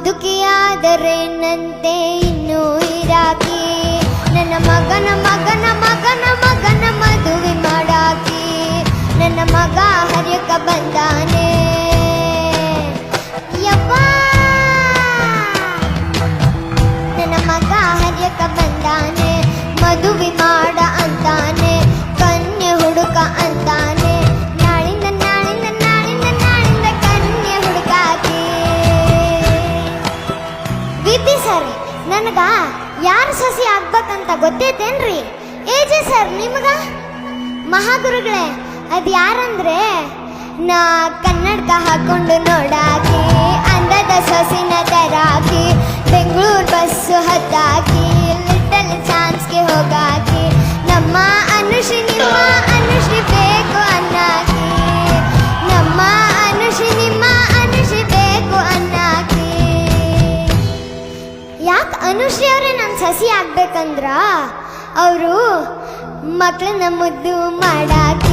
ಮುದುಕಿಯಾದರೇನಂತೆ ಇನ್ನೂ ಇರಾಕಿ ನನ್ನ ಮಗನ ಮಗನ ಮಗನ ಮಗನ ಮದುವೆ ಮಾಡಾಕಿ ನನ್ನ ಮಗ ಹರ್ಯಕ ಬಂದಾನೆ ಯಪ್ಪ ನನ್ನ ಮಗ ಹರ್ಯಕ ಬಂದಾನೆ ಮದುವೆ ಮಾಡ ಅಂತಾನೆ ಕನ್ಯೆ ಹುಡುಕ ಅಂತಾನೆ ನಾಳಿಂದ ನಾಳಿಂದ ನಾಳಿಂದ ನಾಳಿಂದ ಕನ್ಯೆ ಹುಡುಕಾಕಿ ವಿಪಿ ಸರ್ ನನಗ ಯಾರು ಸಸಿ ಆಗ್ಬೇಕಂತ ಗೊತ್ತೈತೇನ್ರಿ ಏಜೆ ಸರ್ ನಿಮಗ ಮಹಾಗುರುಗಳೇ ಅದು ಯಾರಂದ್ರೆ ನಾ ಕನ್ನಡಕ ಹಾಕೊಂಡು ನೋಡಾಕಿ ಅಂದದ ಸೊಸಿನ ತರಾಕಿ ಬೆಂಗಳೂರು ಬಸ್ಸು ಹತ್ತಾಕಿ ಲಿಟಲ್ ಚಾನ್ಸ್ಗೆ ಹೋಗಾಕಿ ನಮ್ಮ ಅನುಶ್ರೀ ನಿಮ್ಮ ಅನುಶ್ರೀ ಬೇಕು ಅನ್ನಾಕಿ ನಮ್ಮ ಅನುಶ್ರೀ ನಿಮ್ಮ ಅನುಶ್ರೀ ಬೇಕು ಅನ್ನಾಕಿ ಯಾಕೆ ಅನುಶ್ರೀ ಅವರೇ ನನ್ನ ಸಸಿ ಆಗ್ಬೇಕಂದ್ರ ಅವರು ಮಕ್ಕಳನ್ನ ಮುದ್ದು ಮಾಡಾಕಿ